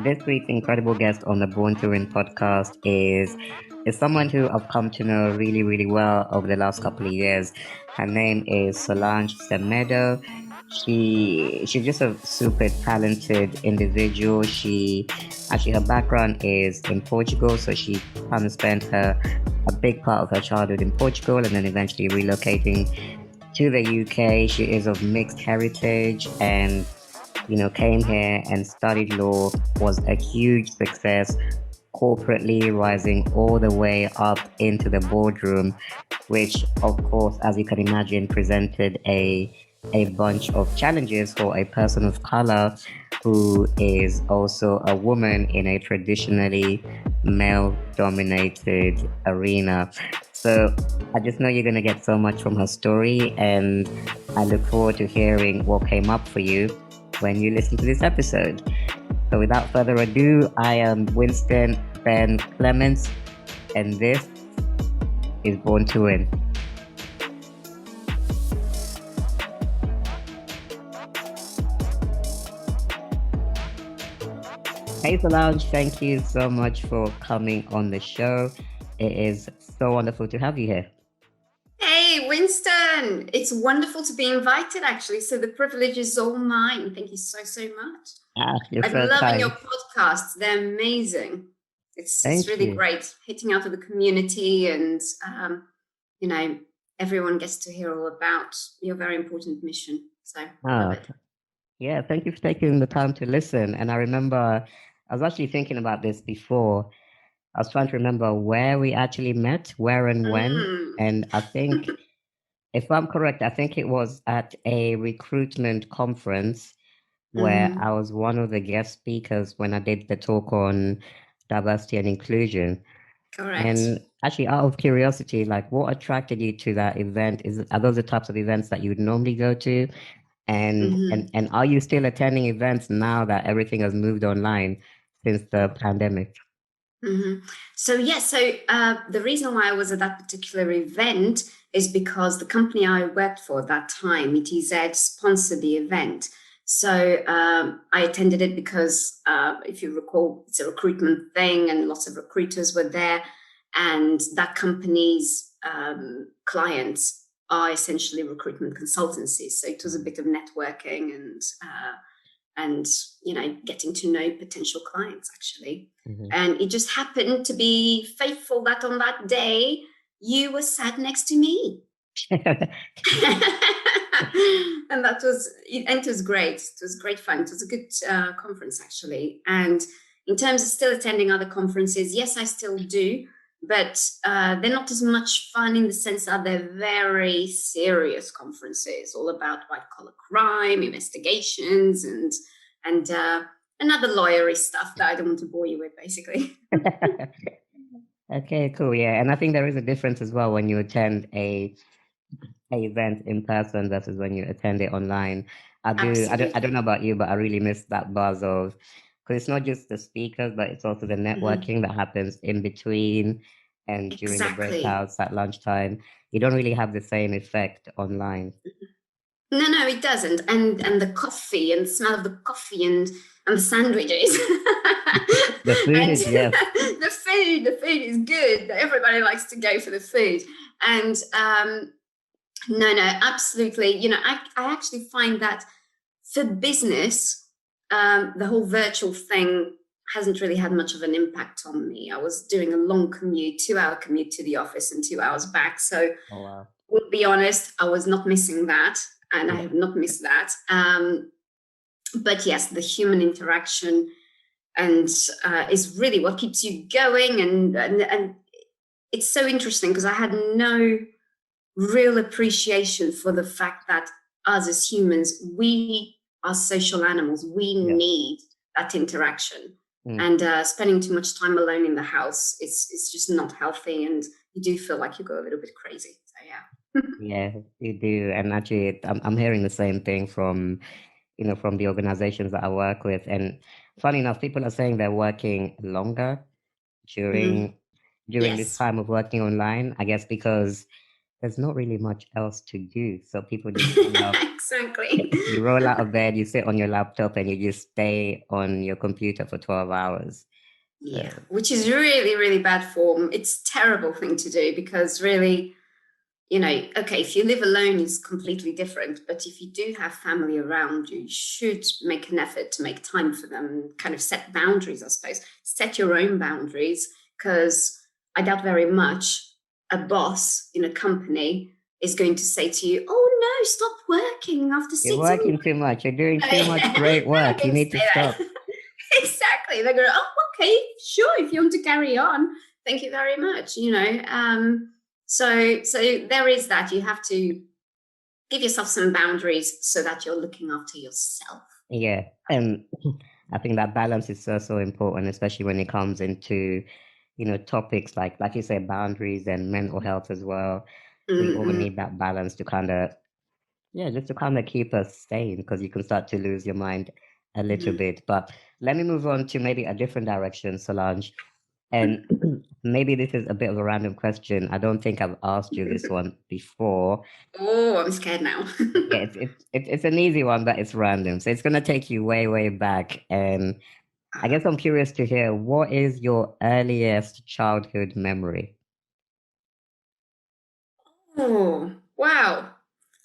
This week's incredible guest on the Born to Win podcast is someone who I've come to know really, really well over the last couple of years. Her name is Solange Semedo. She's just a super talented individual. Her background is in Portugal, so she kind of spent a big part of her childhood in Portugal and then eventually relocating to the UK. She is of mixed heritage and came here and studied law, was a huge success corporately, rising all the way up into the boardroom, which, of course, as you can imagine, presented a bunch of challenges for a person of color who is also a woman in a traditionally male dominated arena. So I just know you're going to get so much from her story, and I look forward to hearing what came up for you when you listen to this episode. So without further ado, I am Winston Ben Clements, and this is Born to Win. Hey Solange, thank you so much for coming on the show. It is so wonderful to have you here. Hey, Winston. It's wonderful to be invited, actually. So the privilege is all mine. Thank you so, so much. You're I'm so loving kind. your podcasts. They're amazing. It's Thank really you. great hitting out of the community, and everyone gets to hear all about your very important mission. So love it. Yeah, thank you for taking the time to listen. And I remember I was actually thinking about this before. I was trying to remember where we actually met, where and when. And I think, if I'm correct, I think it was at a recruitment conference where I was one of the guest speakers when I did the talk on diversity and inclusion. Correct. And actually, out of curiosity, like what attracted you to that event? Are those the types of events that you would normally go to? And are you still attending events now that everything has moved online since the pandemic? So the reason why I was at that particular event is because the company I worked for at that time, ETZ, sponsored the event. So I attended it because, if you recall, it's a recruitment thing and lots of recruiters were there. And that company's clients are essentially recruitment consultancies. So it was a bit of networking and getting to know potential clients, actually. And it just happened to be fateful that on that day, you were sat next to me. And it was great. It was great fun. It was a good conference, actually. And in terms of still attending other conferences, yes, I still do, but they're not as much fun in the sense that they're very serious conferences, all about white-collar crime, investigations, and another lawyery stuff that I don't want to bore you with, basically. Okay, cool. Yeah, and I think there is a difference as well when you attend a event in person versus when you attend it online. I don't know about you, but I really miss that buzz of, because it's not just the speakers, but it's also the networking that happens in between and during the breakouts at lunchtime. You don't really have the same effect online. No, it doesn't. And the coffee and the smell of the coffee and the sandwiches. The food, yes. The food is good. Everybody likes to go for the food. And no, absolutely. I actually find that for business, the whole virtual thing hasn't really had much of an impact on me. I was doing a long commute, 2-hour commute to the office and 2 hours back. So we'll be honest, I was not missing that. And I have not missed that. But yes, the human interaction and is really what keeps you going. And it's so interesting because I had no real appreciation for the fact that us as humans, we are social animals. We need that interaction. And spending too much time alone in the house, it's just not healthy. And you do feel like you go a little bit crazy. So yeah. Yeah, you do. And actually, I'm hearing the same thing from from the organizations that I work with. And funny enough, people are saying they're working longer during this time of working online, I guess because there's not really much else to do. So people just end up, Exactly. you roll out of bed, you sit on your laptop, and you just stay on your computer for 12 hours. Yeah, So, which is really, really bad form. It's a terrible thing to do because really, okay, if you live alone, it's completely different. But if you do have family around you, you should make an effort to make time for them and kind of set boundaries, I suppose. Set your own boundaries, because I doubt very much a boss in a company is going to say to you, "Oh no, stop working after you're sitting." working too much. You're doing too much great They're not work. You going to need to say that. stop. Exactly. They're going, "Oh, okay, sure. If you want to carry on, thank you very much." So there is that. You have to give yourself some boundaries so that you're looking after yourself. Yeah. And I think that balance is so, so important, especially when it comes into, topics like you say, boundaries and mental health as well. We all Mm-mm. need that balance to kind of, yeah, just to kind of keep us sane, because you can start to lose your mind a little Mm-hmm. bit. But let me move on to maybe a different direction, Solange. And maybe this is a bit of a random question. I don't think I've asked you this one before. Oh, I'm scared now. Yeah, it's an easy one, but it's random. So it's gonna take you way, way back. And I guess I'm curious to hear, what is your earliest childhood memory? Oh, wow.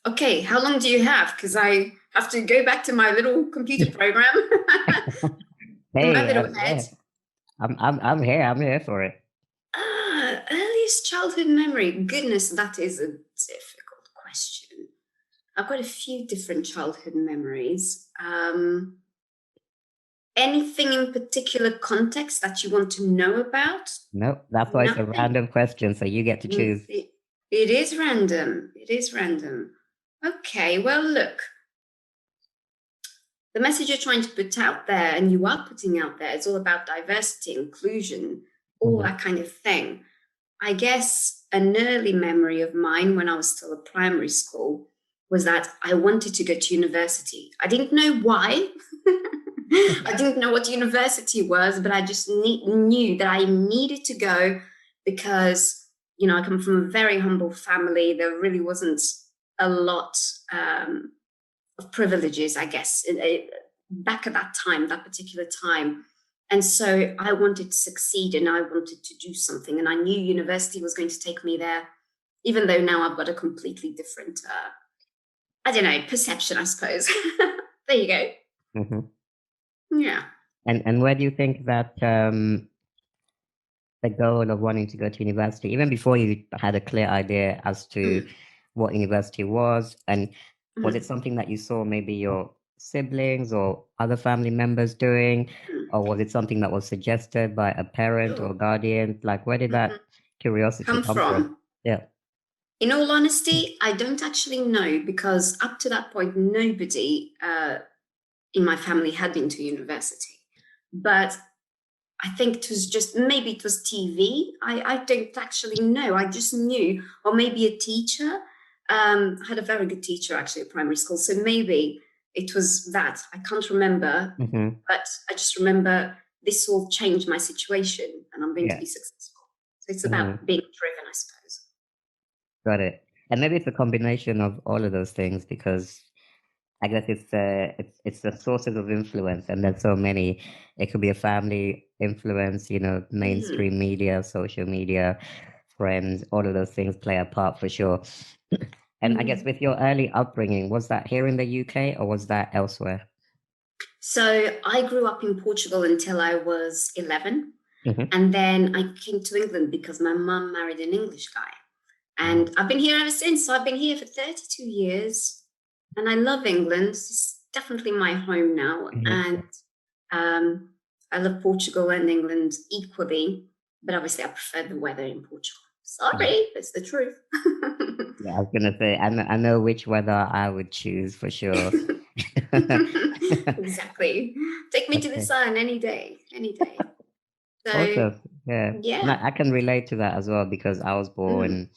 Okay, how long do you have? Because I have to go back to my little computer program in my Hey, little head. yeah, I'm here. I'm here for it. Earliest childhood memory. Goodness, that is a difficult question. I've got a few different childhood memories. Anything in particular context that you want to know about? Nope, that's why it's a Nothing. random question, so you get to choose. It is random. It is random. Okay, well, look, the message you're trying to put out there and you are putting out there is all about diversity, inclusion, all Mhm. that kind of thing. I guess an early memory of mine when I was still at primary school was that I wanted to go to university. I didn't know why. I didn't know what university was, but I just knew that I needed to go because, I come from a very humble family. There really wasn't a lot of privileges, I guess, back at that time, that particular time. And so I wanted to succeed and I wanted to do something. And I knew university was going to take me there, even though now I've got a completely different, I don't know, perception, I suppose. There you go. Mhm. Yeah. And where do you think that the goal of wanting to go to university, even before you had a clear idea as to Mm. what university was, and was it Mm. something that you saw maybe your siblings or other family members doing, Mm. or was it something that was suggested by a parent Sure. or guardian? Like, where did Mhm. that curiosity Come come from? from. Yeah. In all honesty, I don't actually know because up to that point, nobody in my family had been to university. But I think it was just maybe it was TV. I don't actually know. I just knew, or maybe a teacher. I had a very good teacher actually at primary school, so maybe it was that. I can't remember, Hmm. but I just remember this will change my situation, and I'm going to Yeah. be successful. So it's Hmm. about being driven, I suppose. Got it. And maybe it's a combination of all of those things, because I guess it's the sources of influence, and there's so many. It could be a family influence, Mm-hmm. mainstream media, social media, friends, all of those things play a part for sure. And I guess Mm. with your early upbringing, was that here in the UK or was that elsewhere? So I grew up in Portugal until I was 11. Hmm. And then I came to England because my mum married an English guy. Wow. And I've been here ever since. So I've been here for 32 years. And I love England. It's definitely my home now. Hmm. And um, I love Portugal and England equally. But obviously, I prefer the weather in Portugal. Yeah. Sorry, that's the truth. Yeah, I was gonna say, I know which weather I would choose for sure. Exactly. Take me to the Okay. sun any day, any day. So, Awesome. Yeah. And yeah. I can relate to that as well, because I was Mm-hmm. born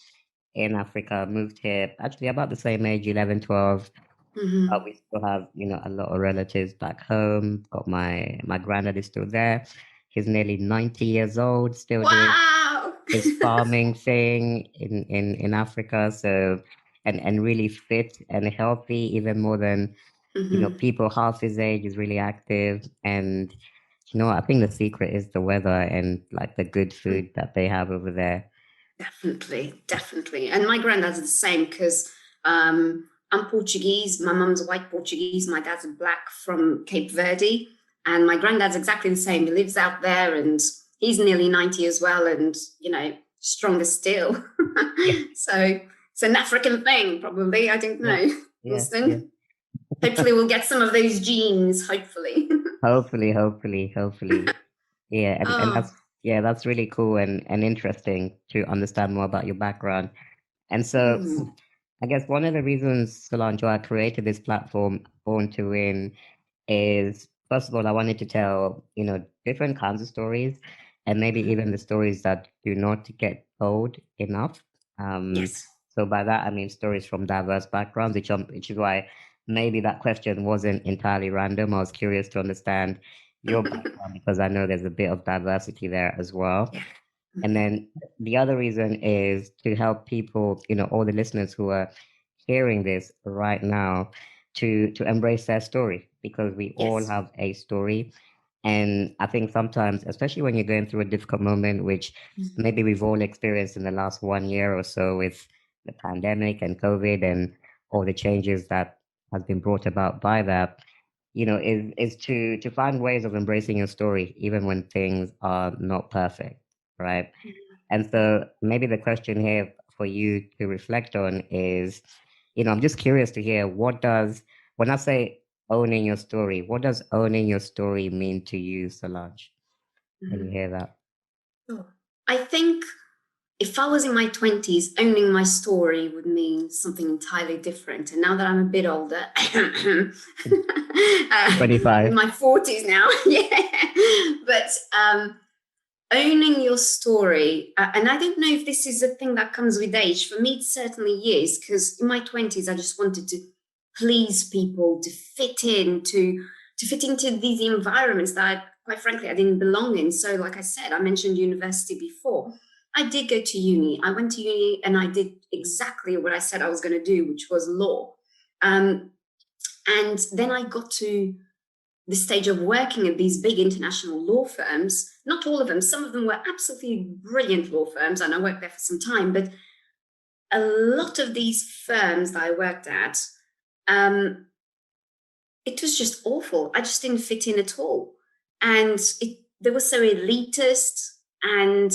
in Africa, moved here actually about the same age, 11, 12. Mm-hmm. We still have, a lot of relatives back home. Got my granddad is still there. He's nearly 90 years old, still doing Wow. his farming thing in Africa. So, and really fit and healthy, even more than, Mhm. people half his age is really active. And, I think the secret is the weather and like the good food that they have over there. Definitely, definitely. And my granddad's the same because I'm Portuguese. My mum's white Portuguese. My dad's black from Cape Verde. And my granddad's exactly the same. He lives out there and he's nearly 90 as well. And, stronger still. Yeah, So it's an African thing, probably. I don't yeah, know. yeah, yeah. Listen, hopefully we'll get some of those genes, hopefully. Hopefully. Yeah, and Oh, that's really cool and interesting to understand more about your background. And so mm, I guess one of the reasons, Solange, why I created this platform, Born to Win, is first of all, I wanted to tell, different kinds of stories and maybe even the stories that do not get told enough. Um, yes. so by that, I mean stories from diverse backgrounds, which is why maybe that question wasn't entirely random. I was curious to understand your background because I know there's a bit of diversity there as well. Yeah. And then the other reason is to help people, all the listeners who are hearing this right now to embrace their story because we all Yes. have a story. And I think sometimes, especially when you're going through a difficult moment, which maybe we've all experienced in the last 1 year or so with the pandemic and COVID and all the changes that has been brought about by that, is to find ways of embracing your story, even when things are not perfect, right? And so maybe the question here for you to reflect on is, I'm just curious to hear when I say owning your story, what does owning your story mean to you, Solange, when you Mhm. hear that? Sure. I think if I was in my 20s, owning my story would mean something entirely different. And now that I'm a bit older, in 25. my 40s now, yeah. But owning your story, and I don't know if this is a thing that comes with age. For me, it certainly is, because in my 20s, I just wanted to please people, to fit in, to fit into these environments that, quite frankly, I didn't belong in. So, like I said, I mentioned university before. I did go to uni. I went to uni and I did exactly what I said I was going to do, which was law. And then I got to the stage of working at these big international law firms. Not all of them, some of them were absolutely brilliant law firms, and I worked there for some time. But a lot of these firms that I worked at, it was just awful. I just didn't fit in at all. And they were so elitist. And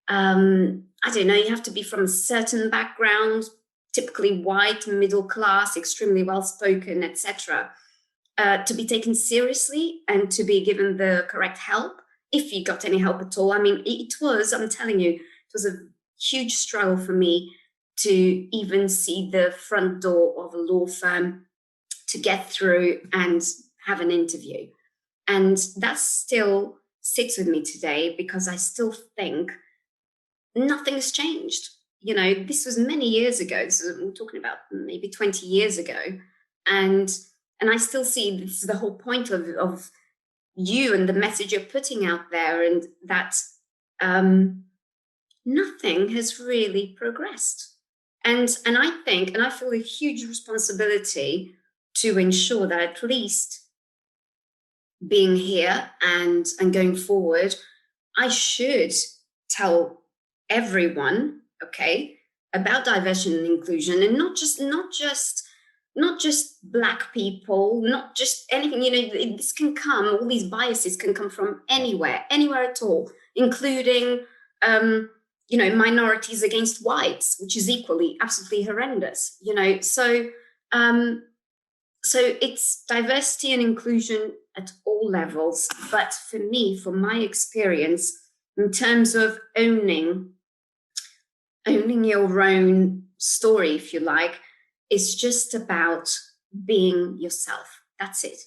I don't know, you have to be from a certain background, typically white, middle class, extremely well spoken, etc., to be taken seriously and to be given the correct help, if you got any help at all. I mean, I'm telling you, it was a huge struggle for me to even see the front door of a law firm, to get through and have an interview. And that still sits with me today because I still think nothing's changed. This was many years ago. So I'm talking about maybe 20 years ago. And I still see this is the whole point of you and the message you're putting out there, and that nothing has really progressed. And I think, and I feel a huge responsibility to ensure that at least being here and going forward, I should tell everyone, okay, about diversity and inclusion, and not just Black people, not just anything. This can come. All these biases can come from anywhere at all, including minorities against whites, which is equally absolutely horrendous. Um, so it's diversity and inclusion at all levels. But for me, from my experience, in terms of owning your own story, if you like, it's just about being yourself. That's it.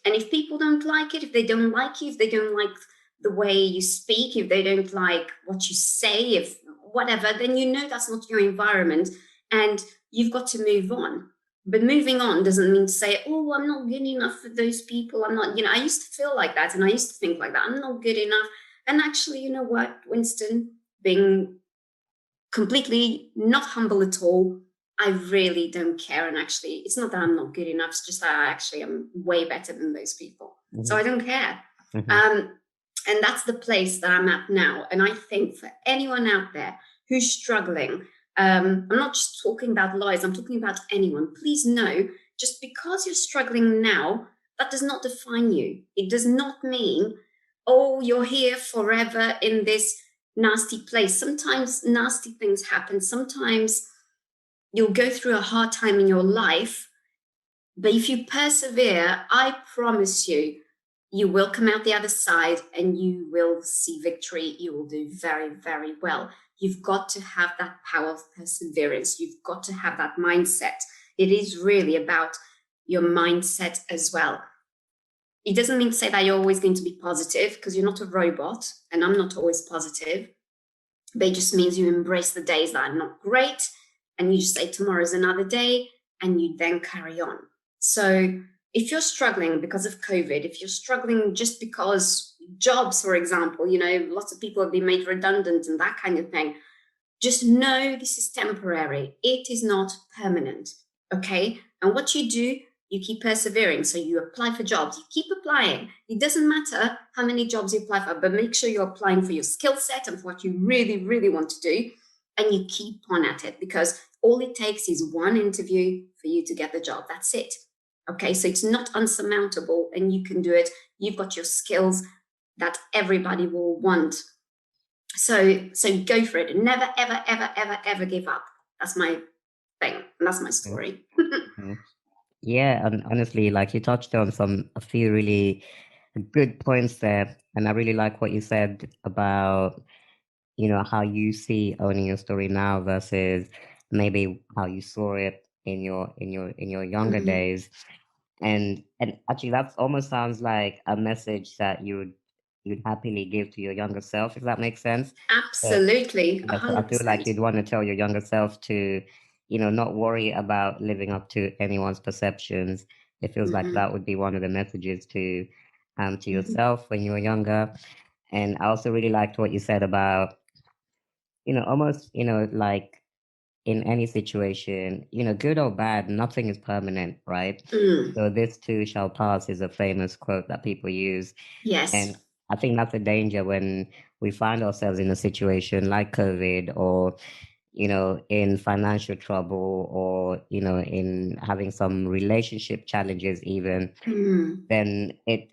And if people don't like it, if they don't like you, if they don't like the way you speak, if they don't like what you say, if whatever, then that's not your environment and you've got to move on. But moving on doesn't mean to say, oh, I'm not good enough for those people. I'm not, I used to feel like that and I used to think like that. I'm not good enough. And actually, you know what, Winston, being completely not humble at all, I really don't care. And actually, it's not that I'm not good enough, it's just that I actually am way better than those people. So Mm-hmm. I don't care. Mm-hmm. And that's the place that I'm at now. And I think for anyone out there who's struggling, I'm not just talking about lawyers, I'm talking about anyone. Please know, just because you're struggling now, that does not define you. It does not mean, oh, you're here forever in this nasty place. Sometimes nasty things happen. Sometimes you'll go through a hard time in your life. But if you persevere, I promise you, you will come out the other side and you will see victory. You will do very, very well. You've got to have that power of perseverance. You've got to have that mindset. It is really about your mindset as well. It doesn't mean to say that you're always going to be positive, because you're not a robot and I'm not always positive. But it just means you embrace the days that are not great and you just say tomorrow's another day and you then carry on. So if you're struggling because of COVID, if you're struggling just because jobs, for example, you know, lots of people have been made redundant and that kind of thing, just know this is temporary. It is not permanent. Okay. And what you do, you keep persevering. So you apply for jobs, you keep applying. It doesn't matter how many jobs you apply for, but make sure you're applying for your skill set and for what you really, really want to do. And you keep on at it, because all it takes is one interview for you to get the job. That's it. Okay. So it's not unsurmountable and you can do it. You've got your skills that everybody will want. So go for it. Never, ever, ever, ever, ever give up. That's my thing. And that's my story. Mm-hmm. Yeah, and honestly, like you touched on a few really good points there, and I really like what you said about, how you see owning your story now versus maybe how you saw it in your younger Mhm. days. And actually that almost sounds like a message that you'd happily give to your younger self, if that makes sense. So Absolutely. yeah, so I feel like 100%. you'd want to tell your younger self to, not worry about living up to anyone's perceptions. It feels like Mhm. that would be one of the messages to Mhm. yourself when you were younger. And I also really liked what you said about, almost, like in any situation, good or bad, nothing is permanent, right? Mm. So this too shall pass is a famous quote that people use. And Yes. I think that's a danger when we find ourselves in a situation like COVID, or, in financial trouble, or, in having some relationship challenges even. Mm. Then it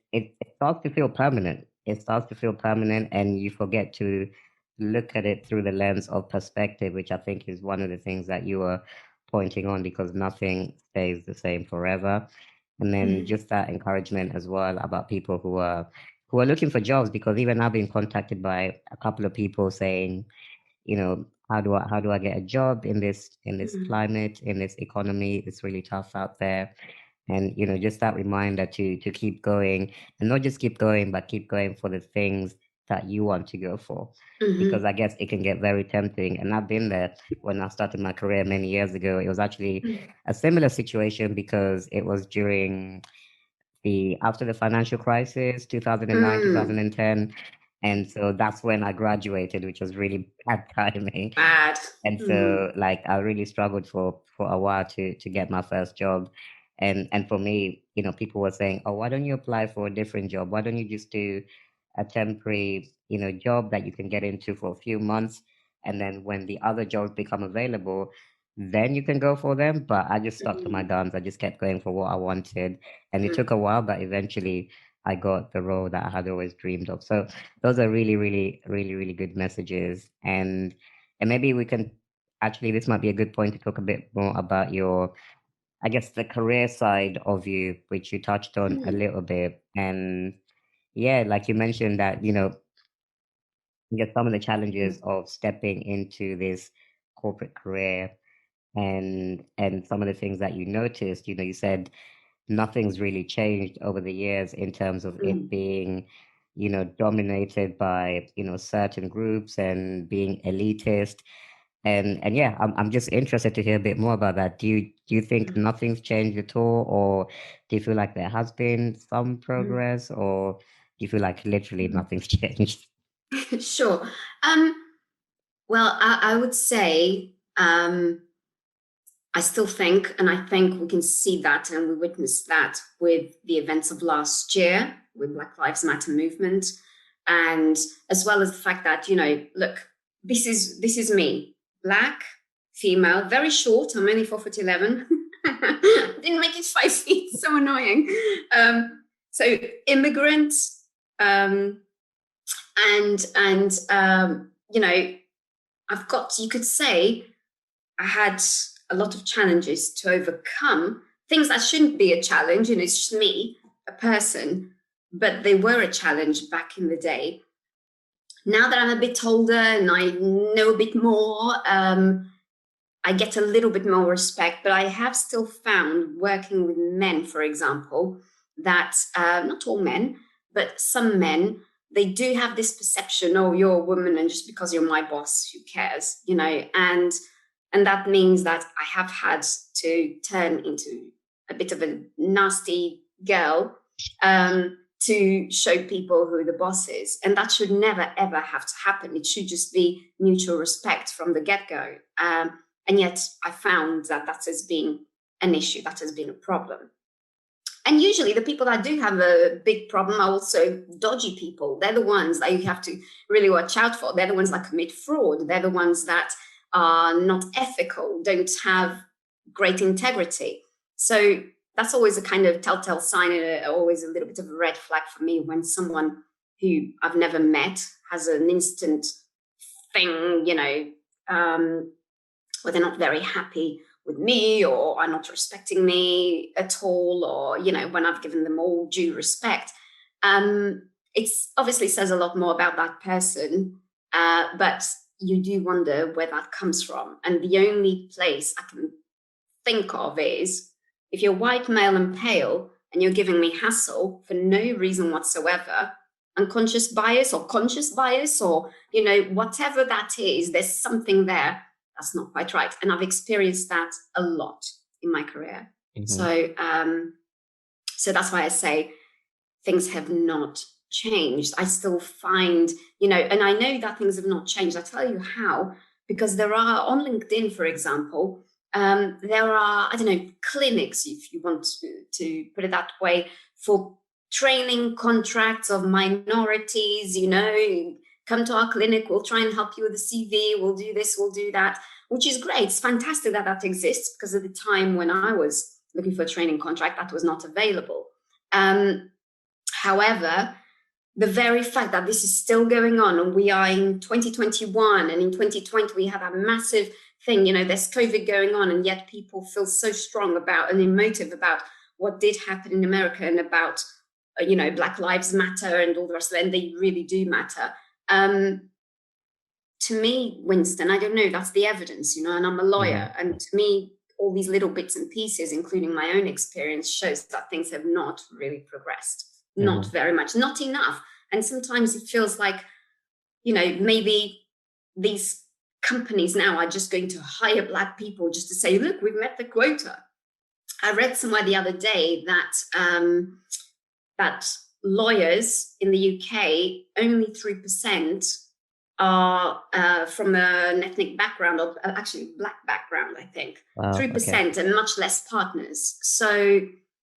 starts to feel permanent. It starts to feel permanent, and you forget to look at it through the lens of perspective, which I think is one of the things that you were pointing on, because nothing stays the same forever. And then Mm. just that encouragement as well about people who are looking for jobs, because even I've been contacted by a couple of people saying, how do I get a job in this Mm. climate, in this economy? It's really tough out there. And just that reminder to keep going, and not just keep going, but keep going for the things that you want to go for, because Mhm. I guess it can get very tempting. And I've been there when I started my career many years ago. It was actually Mm. a similar situation, because it was during the after the financial crisis, 2009, Mm. 2010. And so that's when I graduated, which was really bad timing. Bad. And Mm. so like I really struggled for a while to get my first job. And for me, people were saying, "Oh, why don't you apply for a different job? Why don't you just do a temporary, job that you can get into for a few months, and then when the other jobs become available, then you can go for them." But I just stuck to my Mm. guns. I just kept going for what I wanted. And it Mm. took a while, but eventually I got the role that I had always dreamed of. So those are really, really, really, really good messages. And maybe we can actually, this might be a good point to talk a bit more about your, I guess, the career side of you, which you touched on a Mm. little bit. And yeah, like you mentioned that, you get some of the challenges Mm. of stepping into this corporate career, and some of the things that you noticed, you said nothing's really changed over the years in terms of it Mm. being, dominated by, certain groups and being elitist. And yeah, I'm just interested to hear a bit more about that. Do you think Mm. nothing's changed at all, or do you feel like there has been some Mm. progress, or do you feel like literally Mm. nothing's changed? Sure. Well, I would say I still think, and I think we can see that and we witnessed that with the events of last year with Black Lives Matter movement, and as well as the fact that, look, this is me, black, female, very short. I'm only 4'11". Didn't make it 5 feet. So annoying. So immigrant, um, and I've got, you could say, I had a lot of challenges to overcome, things that shouldn't be a challenge, it's just me, a person, but they were a challenge back in the day. Now that I'm a bit older and I know a bit more, I get a little bit more respect, but I have still found working with men, for example, that not all men, but some men, they do have this perception, oh, you're a woman and just because you're my boss, who cares, and that means that I have had to turn into a bit of a nasty girl to show people who the boss is. And that should never, ever have to happen. It should just be mutual respect from the get-go. And yet I found that has been an issue, that has been a problem. And usually the people that do have a big problem are also dodgy people. They're the ones that you have to really watch out for. They're the ones that commit fraud. They're the ones that are not ethical, don't have great integrity. So that's always a kind of telltale sign and always a little bit of a red flag for me when someone who I've never met has an instant thing, where they're not very happy with me or are not respecting me at all, or, when I've given them all due respect. It's obviously says a lot more about that person, but you do wonder where that comes from. And the only place I can think of is if you're white, male, and pale, and you're giving me hassle for no reason whatsoever, unconscious bias or conscious bias, or, whatever that is, there's something there that's not quite right. And I've experienced that a lot in my career. Mm-hmm. So that's why I say things have not changed. I still find, and I know that things have not changed. I'll tell you how, because there are on LinkedIn, for example, there are, I don't know, clinics, if you want to put it that way, for training contracts of minorities, come to our clinic, we'll try and help you with the CV, we'll do this, we'll do that, which is great. It's fantastic that that exists, because at the time when I was looking for a training contract, that was not available. However, the very fact that this is still going on, and we are in 2021, and in 2020 we have a massive thing, there's COVID going on, and yet people feel so strong about and emotive about what did happen in America and about, Black Lives Matter and all the rest of it, and they really do matter. To me, Winston, I don't know, that's the evidence, and I'm a lawyer. Mm-hmm. And to me, all these little bits and pieces, including my own experience, shows that things have not really progressed. Mm-hmm. Not very much, not enough. And sometimes it feels like, maybe these companies now are just going to hire Black people just to say, look, we've met the quota. I read somewhere the other day that that lawyers in the UK, only 3% are from an ethnic background, or actually Black background, I think. Wow, 3%, okay. And much less partners. So,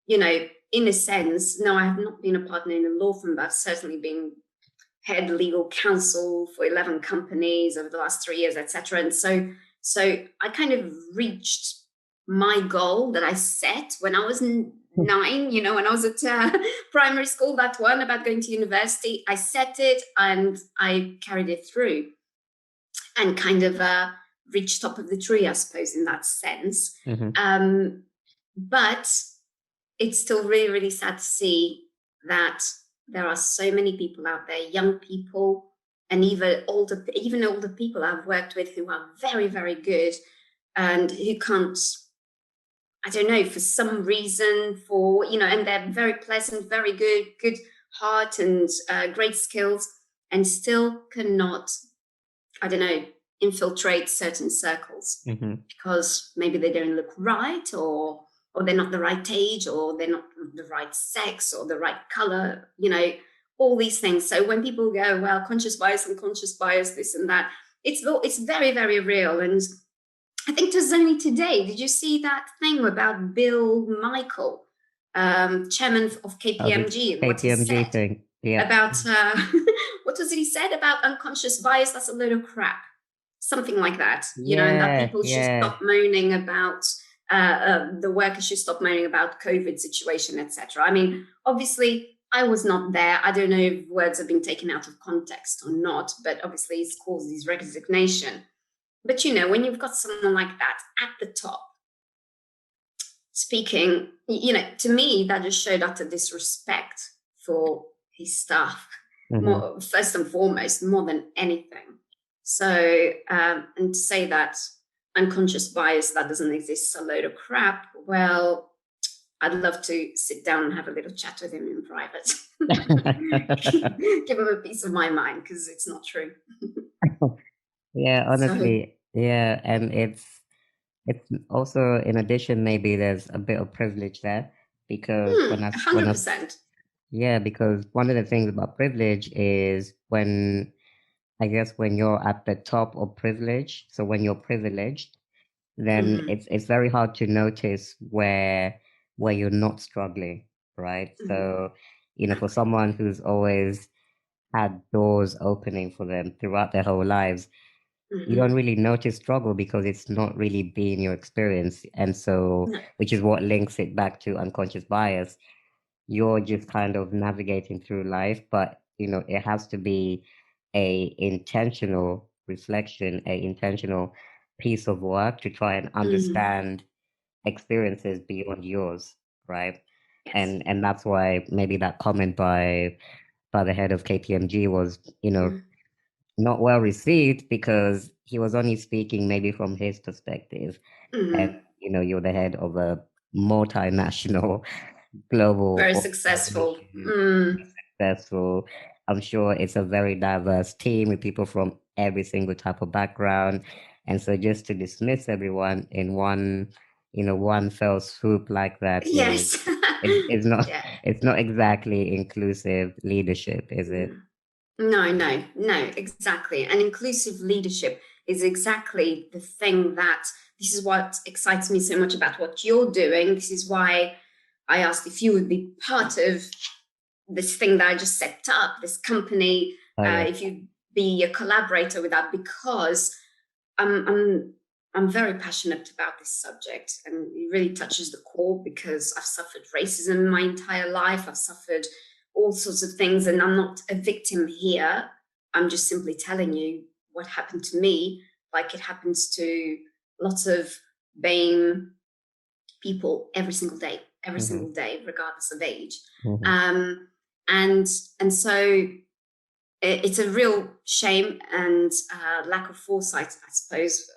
in a sense, no, I have not been a partner in a law firm, but I've certainly been head legal counsel for 11 companies over the last 3 years, etc. And so I kind of reached my goal that I set when I was 9, when I was at primary school, that one about going to university. I set it and I carried it through and kind of reached top of the tree, I suppose, in that sense. Mm-hmm. But it's still really, really sad to see that there are so many people out there, young people, and even older people I've worked with who are very, very good and who can't, I don't know, for some reason, and they're very pleasant, very good heart and great skills, and still cannot, I don't know, infiltrate certain circles. Mm-hmm. Because maybe they don't look right, or they're not the right age, or they're not the right sex, or the right color, all these things. So when people go, well, conscious bias, unconscious bias, this and that, it's very, very real. And I think it was only today. Did you see that thing about Bill Michael, chairman of This KPMG, and what he KPMG said thing. Yeah. about what was it he said about unconscious bias? That's a load of crap, something like that. And that Yeah. people should Yeah. stop moaning about the workers should stop moaning about COVID situation, etc. I mean, obviously. I was not there. I don't know if words have been taken out of context or not, but obviously it's caused this resignation. But when you've got someone like that at the top speaking, to me, that just showed utter disrespect for his staff, Mm-hmm. first and foremost, more than anything. So, and to say that unconscious bias that doesn't exist is a load of crap, well, I'd love to sit down and have a little chat with him in private. Give him a piece of my mind, because it's not true. Yeah, So, honestly, yeah, and it's also, in addition, maybe there's a bit of privilege there, because when I 100%. yeah, because one of the things about privilege is when, I guess, when you're at the top of privilege, so when you're privileged, then Mm-hmm. it's very hard to notice where you're not struggling, right? Mm-hmm. So, for Exactly. someone who's always had doors opening for them throughout their whole lives, you Mm-hmm. don't really notice struggle because it's not really been your experience. And so, No. which is what links it back to unconscious bias. You're just kind of navigating through life, but it has to be a intentional reflection, a intentional piece of work to try and Mm-hmm. understand experiences beyond yours, right? Yes. And that's why maybe that comment by the head of KPMG was, not well received, because he was only speaking maybe from his perspective. And, Mm-hmm. you're the head of a multinational global Very successful. organization, Mm. successful. I'm sure it's a very diverse team with people from every single type of background. And so just to dismiss everyone in one fell swoop like that Yes. it's not Yeah. it's not exactly inclusive leadership, is it? Mm. No, no, no, exactly. And inclusive leadership is exactly the thing that this is what excites me so much about what you're doing. This is why I asked if you would be part of this thing that I just set up, this company, Oh yeah. if you'd be a collaborator with that, because I'm, I'm, I'm very passionate about this subject, and it really touches the core, because I've suffered racism my entire life. I've suffered all sorts of things, and I'm not a victim here. I'm just simply telling you what happened to me, like it happens to lots of BAME people every Mm-hmm. single day, regardless of age. Mm-hmm. Um, and and so it's a real shame and lack of foresight, I suppose,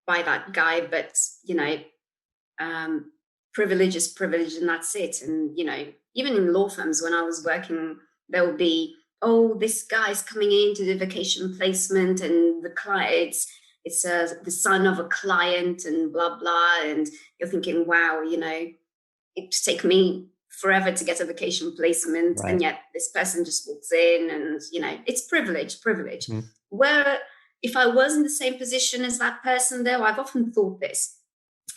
by that guy. But um, privilege is privilege, and that's it. And even in law firms, when I was working, there will be, oh, this guy's coming into the vacation placement, and the client, it's the son of a client, and blah blah. And you're thinking, wow, it take me forever to get a vacation placement, and Right. yet this person just walks in, and it's privilege. Mm-hmm. Where if I was in the same position as that person, though, I've often thought this: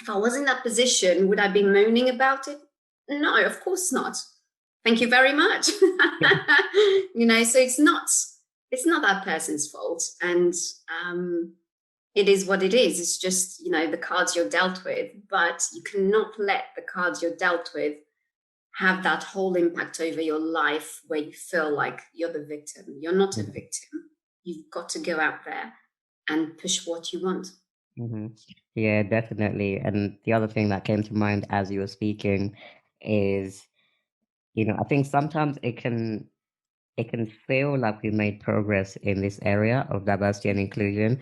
if I was in that position, would I be moaning about it? No, of course not. Thank you very much. So it's not that person's fault. And it is what it is. It's just, the cards you're dealt with, but you cannot let the cards you're dealt with have that whole impact over your life where you feel like you're the victim. You're not a Mm-hmm. victim. You've got to go out there and push what you want. Mm-hmm. Yeah, definitely. And the other thing that came to mind as you were speaking is, I think sometimes it can feel like we made progress in this area of diversity and inclusion,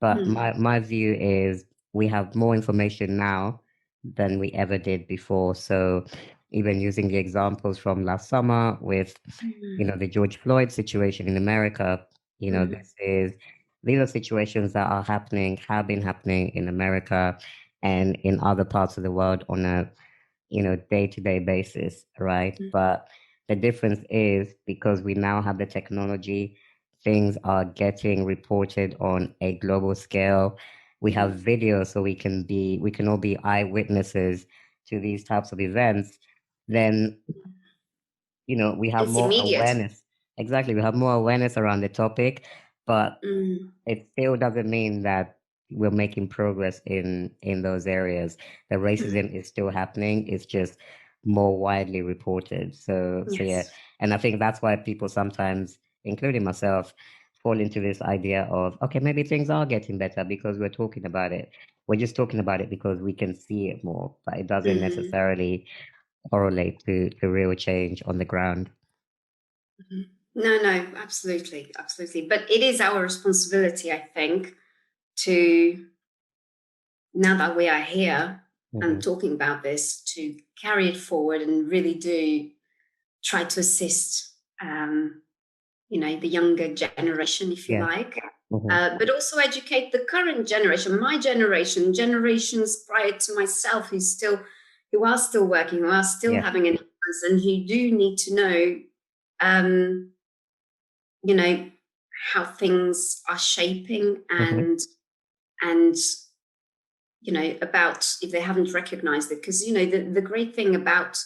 but Mm. my view is we have more information now than we ever did before. So even using the examples from last summer with, Mm. the George Floyd situation in America, Mm. these are situations that are happening, have been happening in America and in other parts of the world on a, day-to-day basis, right? Mm. But The difference is because we now have the technology, things are getting reported on a global scale. We have Mhm. video, so we can all be eyewitnesses to these types of events. Then, we have It's more immediate. awareness. Exactly, we have more awareness around the topic, but Mm, it still doesn't mean that we're making progress in those areas. The mm, racism is still happening. It's just more widely reported. So yeah, yes. and I think that's why people sometimes, including myself, fall into this idea of, okay, maybe things are getting better because we're talking about it. We're just talking about it because we can see it more, but it doesn't Mhm, necessarily correlate to real change on the ground. mhm. No, no, absolutely, absolutely. But it is our responsibility, I think, to, now that we are here and Hmm. talking about this, to carry it forward and really do try to assist, the younger generation, if you Yeah. like, Hmm. but also educate the current generation, my generation, generations prior to myself, who are still working, who are still Yeah. having an influence, and who do need to know, um, you know, how things are shaping, Hmm. and about, if they haven't recognized it, because the great thing about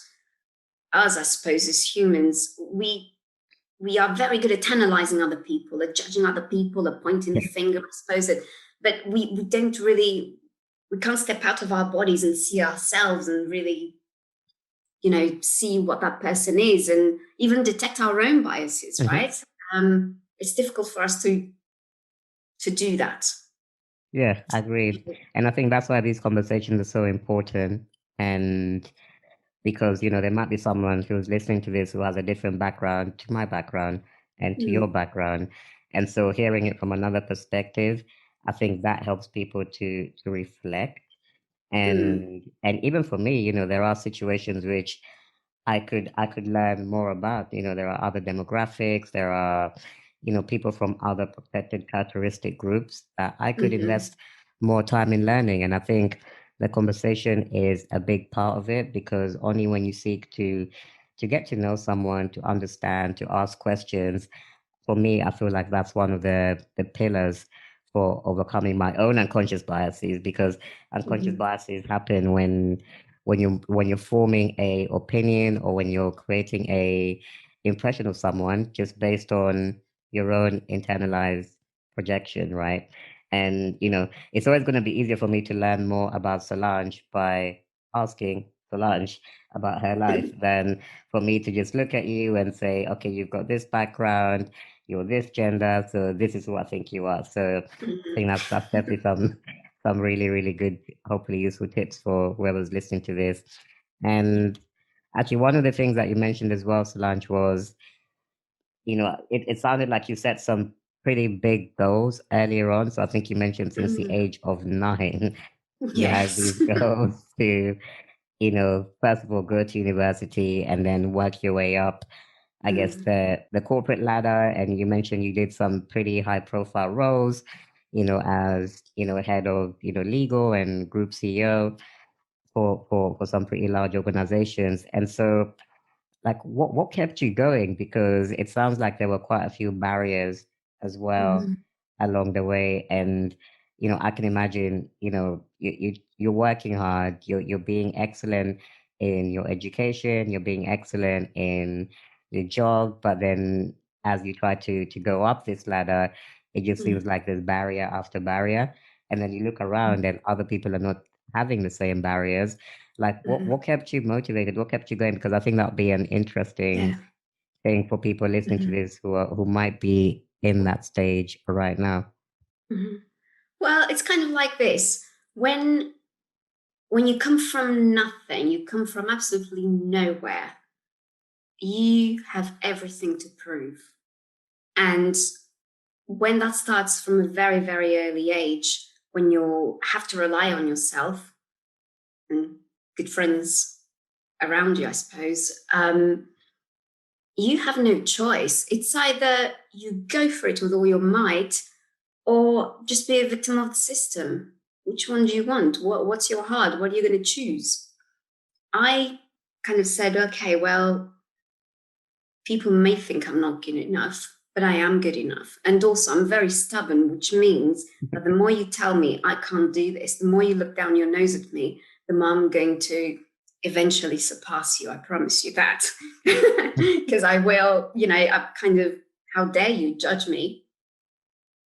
us, I suppose, as humans, we are very good at analyzing other people, at judging other people, at pointing the Yeah. finger, I suppose, but we don't really, we can't step out of our bodies and see ourselves and really, see what that person is, and even detect our own biases, Hmm. right? It's difficult for us to do that. Yeah, agreed. And I think that's why these conversations are so important. And because, there might be someone who's listening to this who has a different background to my background and to your Mm, background. And so hearing it from another perspective, I think that helps people to reflect. mm, And even for me, there are situations which I could learn more about. There are other demographics, there are, people from other protected characteristic groups that I could mhm, invest more time in learning. And I think the conversation is a big part of it because only when you seek to get to know someone, to understand, to ask questions, for me, I feel like that's one of the pillars for overcoming my own unconscious biases because unconscious mhm, biases happen when you're forming a opinion or when you're creating a impression of someone just based on your own internalized projection, right? And it's always going to be easier for me to learn more about Solange by asking Solange about her life than for me to just look at you and say, okay, you've got this background, you're this gender, so this is who I think you are. So I think that's definitely some really, really good, hopefully useful tips for whoever's listening to this. And actually one of the things that you mentioned as well, Solange, was, it sounded like you set some pretty big goals earlier on. So I think you mentioned since the mhm. age of 9, you had Yes. these goals to, first of all, go to university and then work your way up, I guess, Mm, the corporate ladder. And you mentioned you did some pretty high profile roles, as, head of, legal and group CEO for some pretty large organizations. And so like what kept you going? Because it sounds like there were quite a few barriers as well mhm, along the way. And I can imagine, you're working hard, you're being excellent in your education, you're being excellent in your job, but then as you try to go up this ladder, it just seems mm, like there's barrier after barrier. And then you look around and other people are not having the same barriers. Like what mhm. kept you motivated? What kept you going? Because I think that would be an interesting Yeah. thing for people listening to Mhm, this who might be in that stage right now. mhm. Well, it's kind of like this. When you come from nothing, you come from absolutely nowhere, you have everything to prove. And when that starts from a very, very early age, when you have to rely on yourself and good friends around you, I suppose, you have no choice. It's either you go for it with all your might or just be a victim of the system. Which one do you want? What's your heart? What are you going to choose? I kind of said, okay, well, people may think I'm not good enough, but I am good enough. And also, I'm very stubborn, which means that the more you tell me I can't do this, the more you look down your nose at me, the more I'm going to eventually surpass you. I promise you that. Because I will, I kind of, how dare you judge me?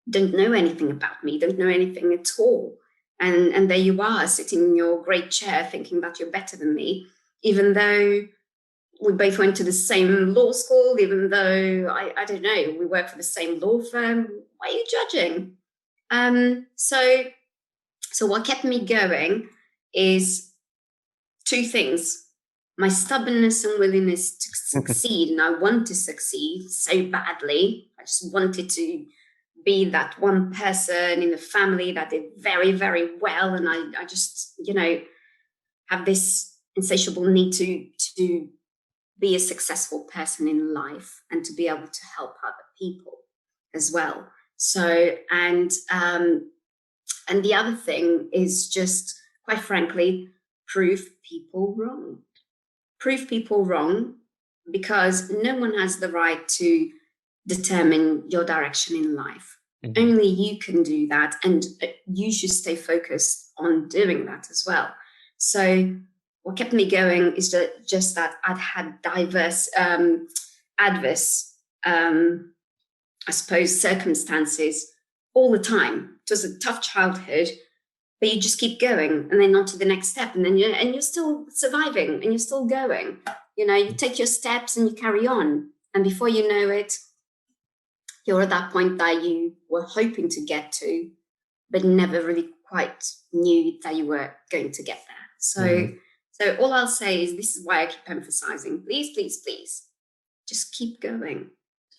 Don't know anything about me, don't know anything at all. And there you are, sitting in your great chair thinking that you're better than me, even though we both went to the same law school, even though, I don't know, we work for the same law firm. Why are you judging? So what kept me going is two things. My stubbornness and willingness to succeed, and I want to succeed so badly. I just wanted to be that one person in the family that did very, very well. And I just, have this insatiable need to be a successful person in life and to be able to help other people as well. So, and the other thing is just, quite frankly, prove people wrong. Prove people wrong, because no one has the right to determine your direction in life. Mm-hmm. Only you can do that, and you should stay focused on doing that as well. So what kept me going is just that I'd had diverse, adverse, I suppose, circumstances all the time. It was a tough childhood, but you just keep going and then on to the next step. And then you're still surviving and you're still going. You take your steps and you carry on. And before you know it, you're at that point that you were hoping to get to, but never really quite knew that you were going to get there. So all I'll say is, this is why I keep emphasizing, please, please, please, just keep going.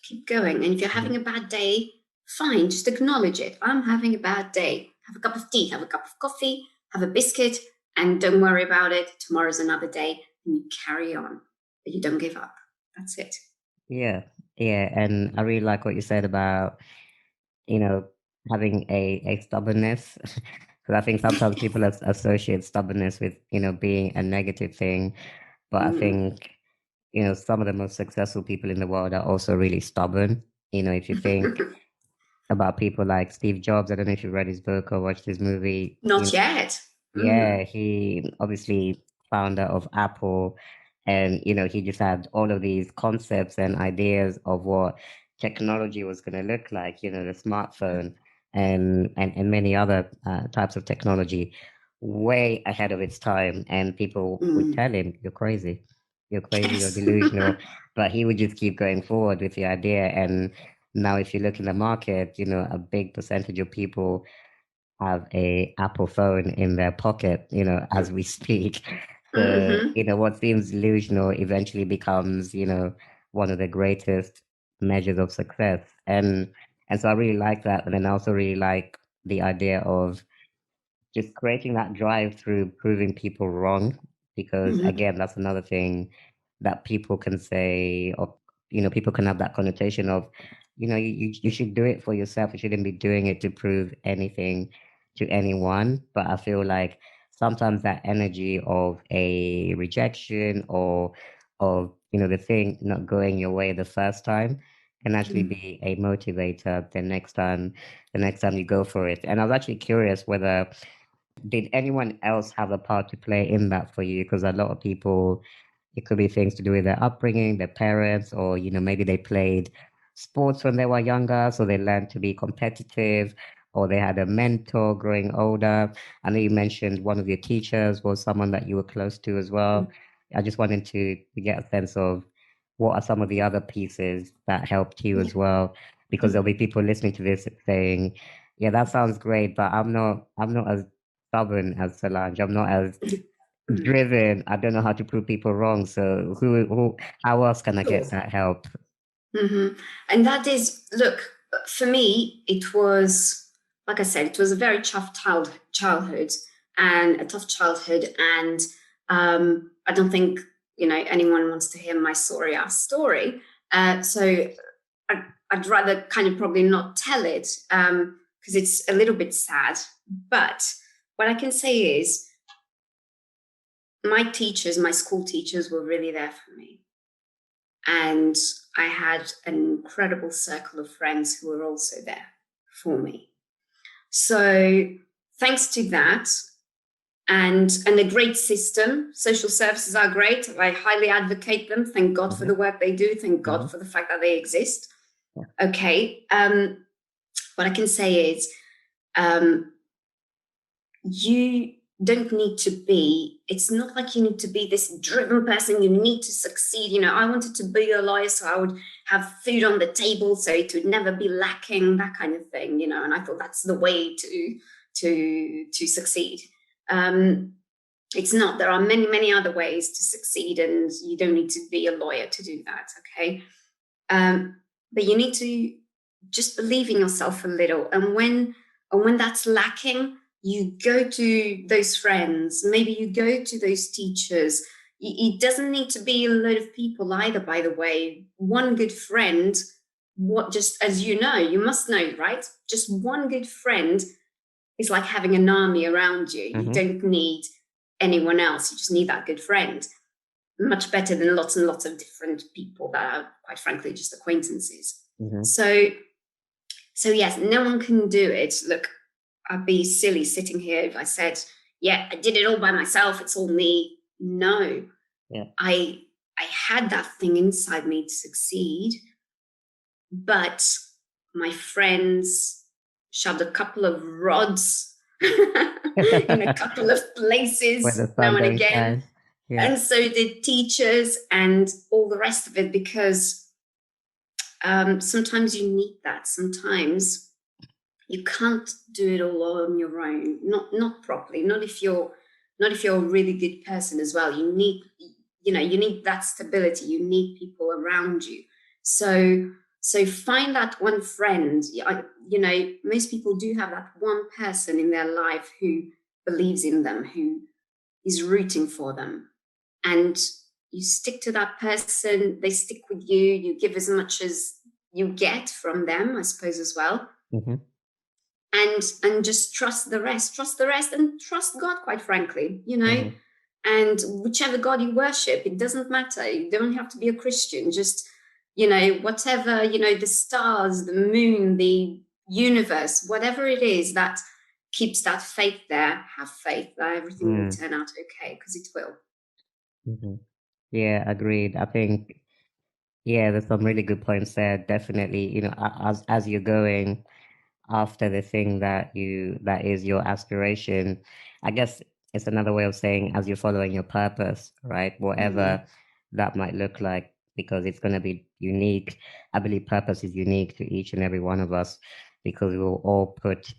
Keep going. And if you're having a bad day, fine, just acknowledge it. I'm having a bad day. Have a cup of tea, have a cup of coffee, have a biscuit, and don't worry about it. Tomorrow's another day, and you carry on, but you don't give up. That's it. Yeah, and I really like what you said about, having a stubbornness. Because I think sometimes people associate stubbornness with, being a negative thing. But I think, some of the most successful people in the world are also really stubborn. If you think about people like Steve Jobs, I don't know if you read his book or watched his movie. Not yet. Yeah, he obviously founder of Apple, and he just had all of these concepts and ideas of what technology was going to look like, the smartphone and many other types of technology way ahead of its time. And people would tell him, you're crazy, you're delusional. But he would just keep going forward with the idea. And now if you look in the market, a big percentage of people have a Apple phone in their pocket, as we speak. So, what seems delusional eventually becomes, one of the greatest measures of success. And so I really like that. And then I also really like the idea of just creating that drive through proving people wrong, because again, that's another thing that people can say, or people can have that connotation of, you should do it for yourself. You shouldn't be doing it to prove anything to anyone. But I feel like sometimes that energy of a rejection or of the thing not going your way the first time can actually be a motivator the next time you go for it. And I was actually curious whether did anyone else have a part to play in that for you? Because a lot of people, it could be things to do with their upbringing, their parents, or maybe they played sports when they were younger, so they learned to be competitive, or they had a mentor growing older. I know you mentioned one of your teachers was someone that you were close to as well. I just wanted to get a sense of what are some of the other pieces that helped you as well, because there'll be people listening to this saying, "Yeah, that sounds great, but I'm not as stubborn as Solange. I'm not as driven. I don't know how to prove people wrong. So how else can I get that help?" And that is, look, for me, it was, like I said, it was a very tough childhood and a tough childhood. And I don't think, anyone wants to hear my sorry ass story. So I'd rather kind of probably not tell it because it's a little bit sad. But what I can say is my school teachers were really there for me. And I had an incredible circle of friends who were also there for me. So thanks to that, and a great system. Social services are great. I highly advocate them. Thank God for the work they do. Thank God for the fact that they exist. Okay. What I can say is, you don't need to be, it's not like you need to be this driven person. You need to succeed. You know, I wanted to be a lawyer so I would have food on the table so it would never be lacking, that kind of thing, you know, and I thought that's the way to succeed. It's not. There are many, many other ways to succeed, and you don't need to be a lawyer to do that, okay? But you need to just believe in yourself a little. And when that's lacking, you go to those friends, maybe you go to those teachers. It doesn't need to be a load of people either, by the way. One good friend, just as you know, you must know, right? Just one good friend is like having an army around you. You don't need anyone else. You just need that good friend. Much better than lots and lots of different people that are, quite frankly, just acquaintances. So yes, no one can do it. Look, I'd be silly sitting here if I said, yeah, I did it all by myself. It's all me. No. Yeah. I had that thing inside me to succeed, but my friends shoved a couple of rods in a couple of places now and again. Yeah. And so did teachers and all the rest of it, because sometimes you need that. Sometimes you can't do it all on your own, not properly, not if you're a really good person as well. You need that stability. You need people around you. So find that one friend. Most people do have that one person in their life who believes in them, who is rooting for them. And you stick to that person, they stick with you, you give as much as you get from them, I suppose, as well. And just trust the rest, and trust God, quite frankly, and whichever God you worship, it doesn't matter. You don't have to be a Christian. Just, whatever, the stars, the moon, the universe, whatever it is that keeps that faith there, have faith that everything will turn out okay, because it will. Yeah, agreed. I think, there's some really good points there. Definitely, as you're going after the thing that is your aspiration, I guess it's another way of saying as you're following your purpose, right? Whatever that might look like, because it's going to be unique. I believe purpose is unique to each and every one of us, because we were all put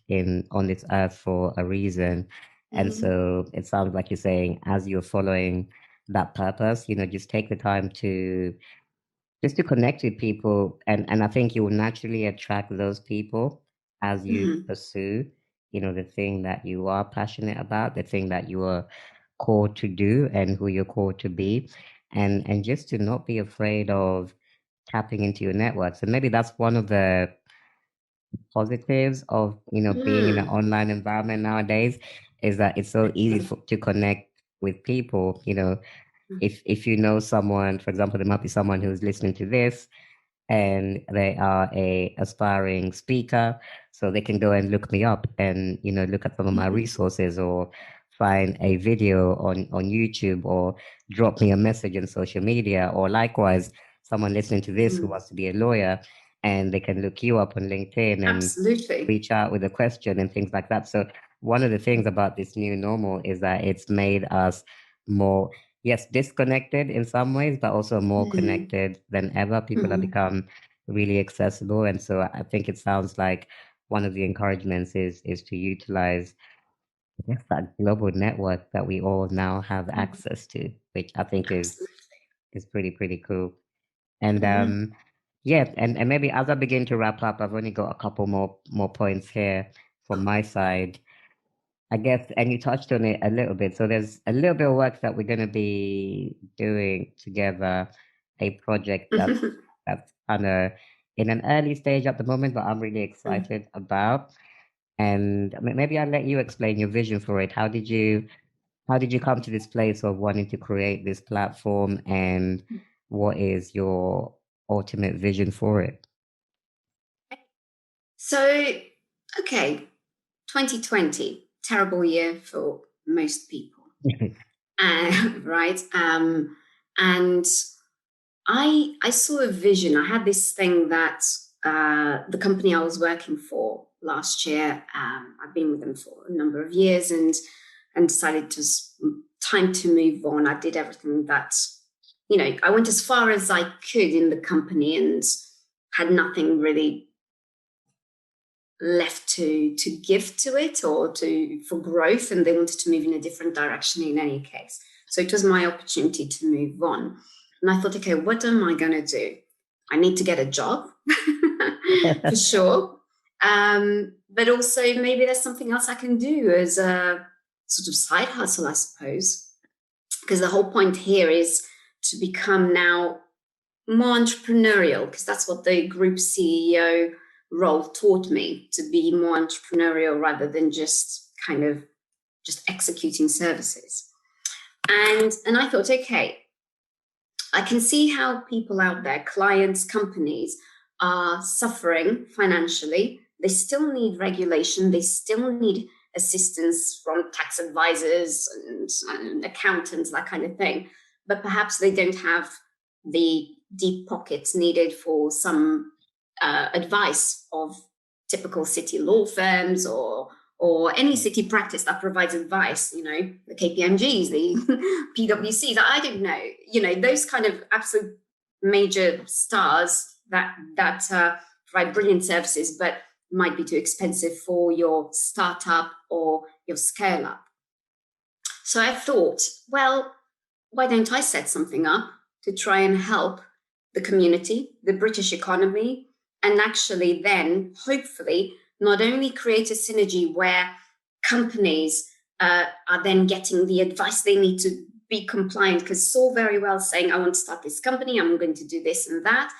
on this earth for a reason. And so it sounds like you're saying, as you're following that purpose, just take the time to connect with people, and I think you will naturally attract those people as you pursue, the thing that you are passionate about, the thing that you are called to do, and who you're called to be, and just to not be afraid of tapping into your networks. And maybe that's one of the positives of being in an online environment nowadays, is that it's so easy to connect with people. If you know someone, for example, there might be someone who's listening to this and they are a aspiring speaker, so they can go and look me up and look at some of my resources, or find a video on YouTube, or drop me a message on social media, or likewise someone listening to this who wants to be a lawyer, and they can look you up on LinkedIn and reach out with a question and things like that. So one of the things about this new normal is that it's made us more, yes, disconnected in some ways, but also more connected than ever. People have become really accessible. And so I think it sounds like one of the encouragements is to utilize, I guess, that global network that we all now have access to, which I think is pretty cool. And and maybe as I begin to wrap up, I've only got a couple more points here from my side, I guess, and you touched on it a little bit. So there's a little bit of work that we're going to be doing together, a project that's kind of in an early stage at the moment, but I'm really excited about. And maybe I'll let you explain your vision for it. How did you come to this place of wanting to create this platform, and what is your ultimate vision for it? So, okay, 2020, terrible year for most people, right? And I saw a vision. I had this thing that the company I was working for last year, I've been with them for a number of years, and decided to time to move on. I did everything that, I went as far as I could in the company and had nothing really left to give to it or for growth, and they wanted to move in a different direction in any case. So it was my opportunity to move on. And I thought, okay, what am I going to do? I need to get a job for sure. But also maybe there's something else I can do as a sort of side hustle, I suppose. Because the whole point here is to become now more entrepreneurial, because that's what the group CEO role taught me, to be more entrepreneurial rather than just kind of just executing services. And I thought, okay, I can see how people out there, clients, companies, are suffering financially. They still need regulation. They still need assistance from tax advisors and accountants, that kind of thing. But perhaps they don't have the deep pockets needed for some advice of typical city law firms or any city practice that provides advice, the KPMGs, the PwCs, I don't know, those kind of absolute major stars that provide brilliant services, but might be too expensive for your startup or your scale up. So I thought, well, why don't I set something up to try and help the community, the British economy, and actually then hopefully not only create a synergy where companies are then getting the advice they need to be compliant, because it's all very well saying, I want to start this company, I'm going to do this and that.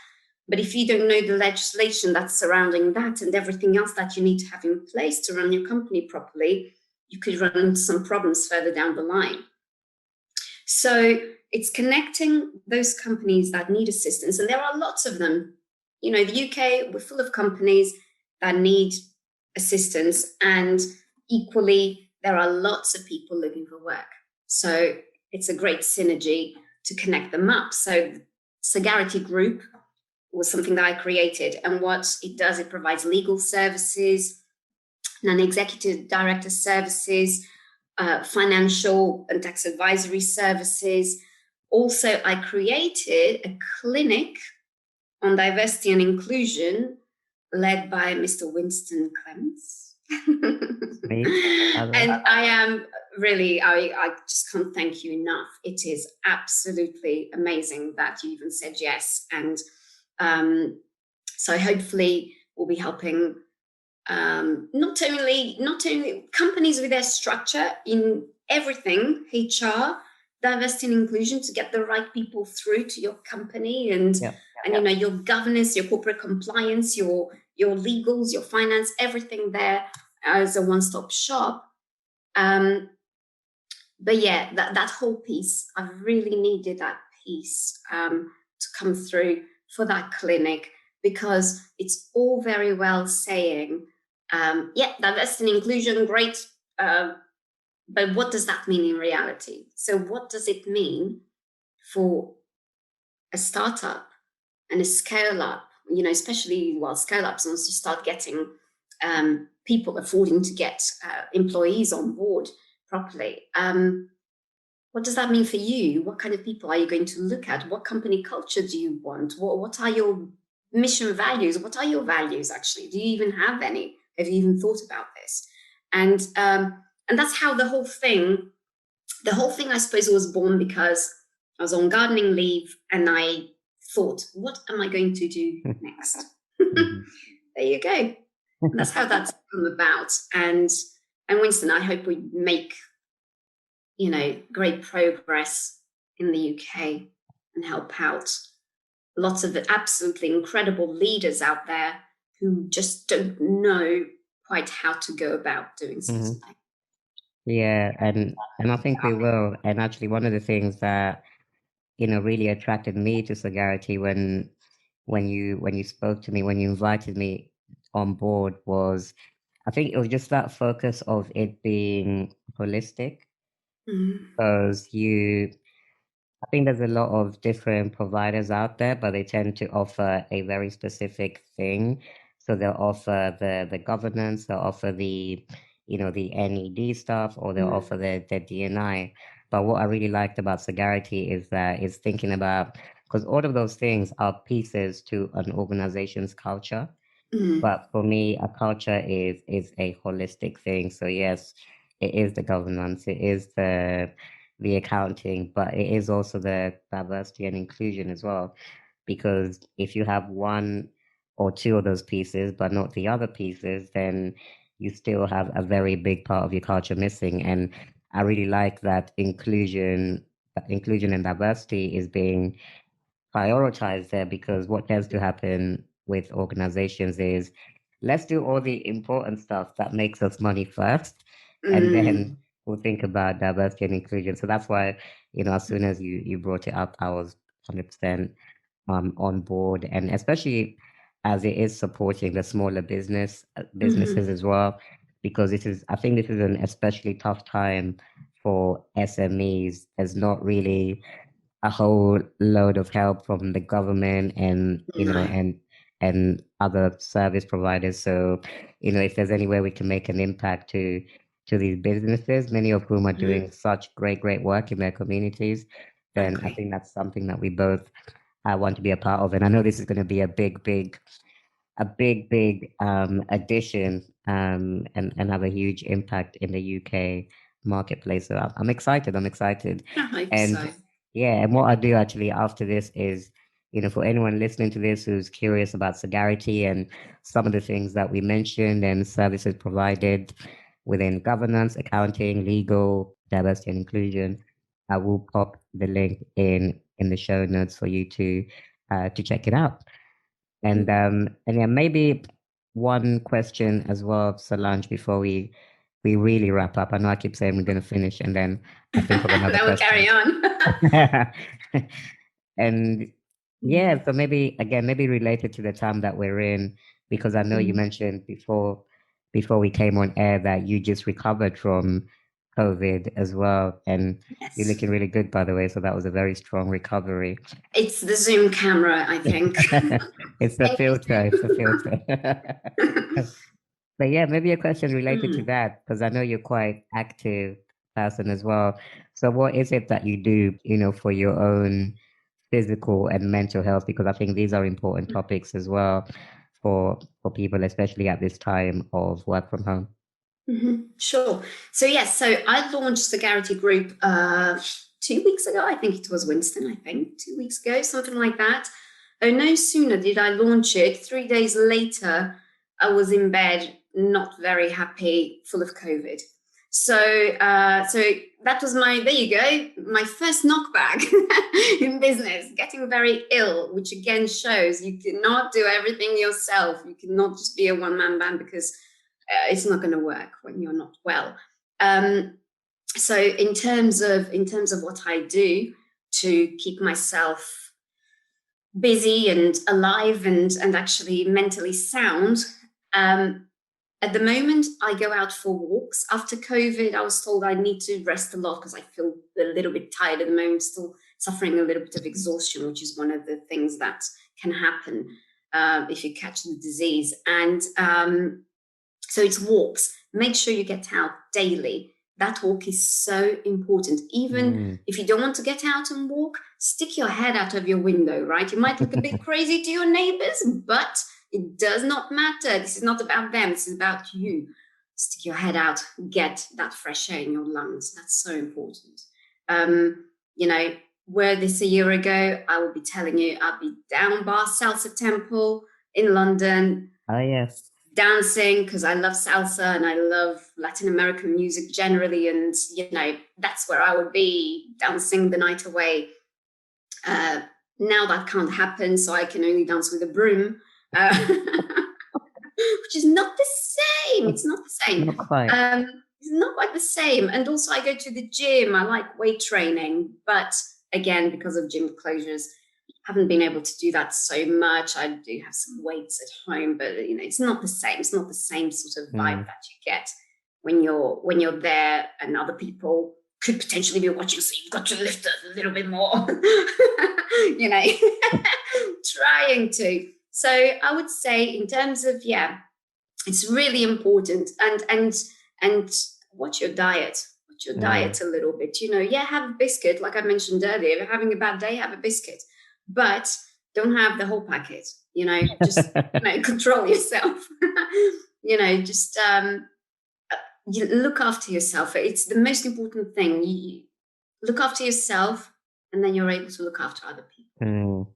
But if you don't know the legislation that's surrounding that and everything else that you need to have in place to run your company properly, you could run into some problems further down the line. So it's connecting those companies that need assistance. And there are lots of them. The UK, we're full of companies that need assistance. And equally, there are lots of people looking for work. So it's a great synergy to connect them up. So Sagarity Group was something that I created. And what it does, it provides legal services, non-executive director services, financial and tax advisory services. Also, I created a clinic on diversity and inclusion led by Mr. Winston Clements. And I am really, I just can't thank you enough. It is absolutely amazing that you even said yes. And so hopefully we'll be helping not only companies with their structure in everything, HR, diversity and inclusion, to get the right people through to your company and your governance, your corporate compliance, your legals, your finance, everything there as a one-stop shop. But yeah, that whole piece, I really needed that piece to come through for that clinic, because it's all very well saying, diversity and inclusion, great. But what does that mean in reality? So what does it mean for a startup and a scale up, especially while scale ups, once you start getting people affording to get employees on board properly. What does that mean for you? What kind of people are you going to look at? What company culture do you want? What are your mission values? What are your values, actually? Do you even have any? Have you even thought about this? And that's how the whole thing, I suppose, was born, because I was on gardening leave and I thought, what am I going to do next? There you go. That's how that's come about. And Winston, I hope we make, great progress in the UK and help out lots of absolutely incredible leaders out there who just don't know quite how to go about doing something. Yeah, and I think we will. And actually, one of the things that really attracted me to Sagarity when you spoke to me, when you invited me on board was, I think it was just that focus of it being holistic, Mm, because I think there's a lot of different providers out there, but they tend to offer a very specific thing. So they'll offer the governance, they'll offer the NED stuff, or they'll offer mm, the DNI. But what I really liked about Sagarity is that it's thinking about, because all of those things are pieces to an organization's culture. mm, But for me, a culture is a holistic thing. So yes, it is the governance, it is the accounting, but it is also the diversity and inclusion as well. Because if you have one or two of those pieces, but not the other pieces, then you still have a very big part of your culture missing. And I really like that inclusion and diversity is being prioritize there, because what tends to happen with organizations is, let's do all the important stuff that makes us money first, and then mm. we'll think about diversity and inclusion. So that's why, as soon as you brought it up, I was 100% on board, and especially as it is supporting the smaller businesses Mhm. as well, because I think this is an especially tough time for SMEs. There's not really a whole load of help from the government and No. and other service providers. So, if there's any way we can make an impact to these businesses, many of whom are doing Mhm. such great work in their communities, I then I agree. think that's something that we both want to be a part of. And I know this is going to be a big addition, and have a huge impact in the UK marketplace. So I'm excited. I'm excited. I hope so. And yeah, and what I do actually after this is, for anyone listening to this who's curious about Sagarity and some of the things that we mentioned and services provided within governance, accounting, legal, diversity and inclusion, I will pop the link in the show notes for you to check it out. And yeah, maybe one question as well, Solange, before we really wrap up. I know I keep saying we're going to finish, and then I think of another That will question. carry on. And yeah, so maybe again, maybe related to the time that we're in, because I know you Mm. mentioned before we came on air that you just recovered from COVID as well, and you're Yes. looking really good, by the way. So that was a very strong recovery. It's the Zoom camera, I think. It's a filter. It's a filter. But yeah, maybe a question related to Mm. that, because I know you're quite active person as well. So what is it that you do, for your own physical and mental health? Because I think these are important topics as well for people, especially at this time of work from home. Mhm. Sure. So yes, so I launched the Garrity Group 2 weeks ago. I think it was Winston. I think 2 weeks ago, something like that. Oh, no sooner did I launch it. 3 days later, I was in bed, not very happy, full of COVID. So that was my. There you go. My first knockback in business, getting very ill, which again shows you cannot do everything yourself. You cannot just be a one-man band, because it's not going to work when you're not well. So in terms of what I do to keep myself busy and alive and actually mentally sound, um, at the moment I go out for walks. After COVID, I was told I need to rest a lot because I feel a little bit tired at the moment, still suffering a little bit of exhaustion, which is one of the things that can happen if you catch the disease. And so it's walks. Make sure you get out daily. That walk is so important. Even Mm. if you don't want to get out and walk, stick your head out of your window, right? You might look a bit crazy to your neighbors, but it does not matter. This is not about them. This is about you. Stick your head out, get that fresh air in your lungs. That's so important. Um, you know, were this a year ago, I will be telling you I'll be down Bar Salsa Temple in London, Oh yes. dancing because I love salsa and I love Latin American music generally. And, that's where I would be dancing the night away. Uh, Now that can't happen, so I can only dance with a broom, which is not the same. It's not the same. Not quite. It's not quite the same. And also, I go to the gym. I like weight training, but again, because of gym closures, haven't been able to do that so much. I do have some weights at home, but it's not the same. It's not the same sort of vibe that you get when you're there and other people could potentially be watching. So you've got to lift it a little bit more, trying to. So I would say, in terms of it's really important, and watch your diet. Watch your diet a little bit. Have a biscuit, like I mentioned earlier. If you're having a bad day, have a biscuit, but don't have the whole packet. Just control yourself. Just you look after yourself. It's the most important thing. You look after yourself, and then you're able to look after other people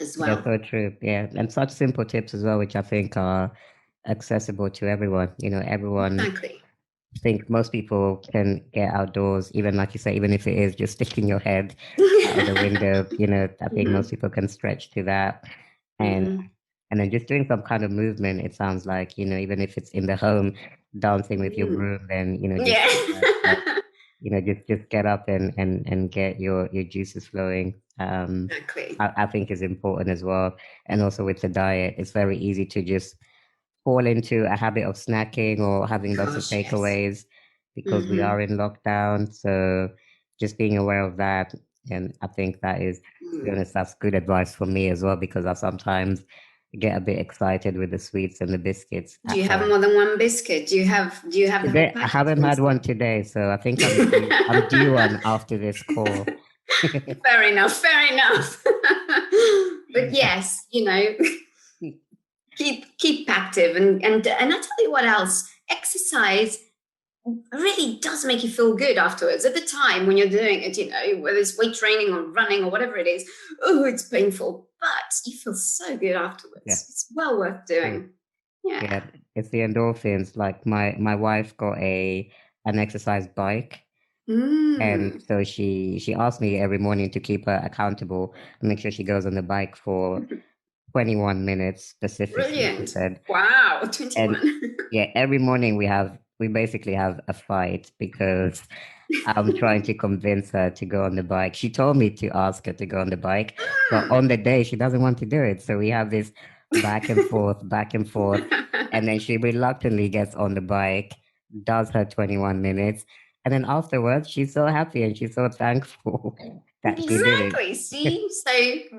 as well. Yeah, so true. Yeah, and such simple tips as well, which I think are accessible to everyone. Everyone. Exactly. I think most people can get outdoors, even like you say, even if it is just sticking your head out of the window. I think most people can stretch to that, and then just doing some kind of movement. It sounds like even if it's in the home, dancing with your broom, then just get up and get your juices flowing. Exactly. I think is important as well, and also with the diet, it's very easy to just fall into a habit of snacking or having lots of takeaways because we are in lockdown. So just being aware of that. And I think that is, to be honest, that's good advice for me as well, because I sometimes get a bit excited with the sweets and the biscuits. Do you have more than one biscuit? Do you have the whole packet? I haven't had one today, so I think I'm due one after this call. Fair enough. But yes, keep active, and I tell you what else, exercise really does make you feel good afterwards. At the time when you're doing it, whether it's weight training or running or whatever it is, it's painful, but you feel so good afterwards. It's well worth doing. Yeah, it's the endorphins. Like my wife got an exercise bike. And so she asked me every morning to keep her accountable and make sure she goes on the bike for 21 minutes specifically. Brilliant. She said. Wow, 21. And every morning we basically have a fight because I'm trying to convince her to go on the bike. She told me to ask her to go on the bike, but on the day she doesn't want to do it. So we have this back and forth, and then she reluctantly gets on the bike, does her 21 minutes. And then afterwards, she's so happy and she's so thankful that she did it. Exactly. See, so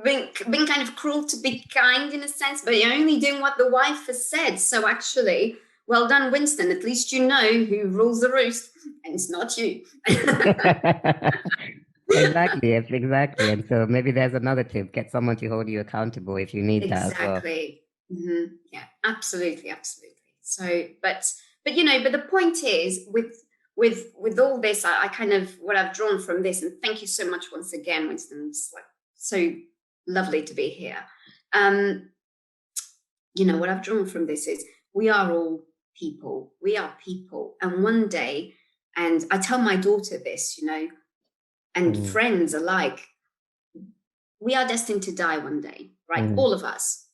being kind of cruel to be kind in a sense, but you're only doing what the wife has said. So actually, well done, Winston. At least you know who rules the roost, and it's not you. Exactly. And so maybe there's another tip: get someone to hold you accountable if you need that as well. Exactly. Yeah, absolutely. So, but the point is with all this, I kind of, what I've drawn from this, and thank you so much once again, Winston. It's like so lovely to be here. What I've drawn from this is we are all people. We are people. And one day, and I tell my daughter this, and friends alike, we are destined to die one day, right? All of us,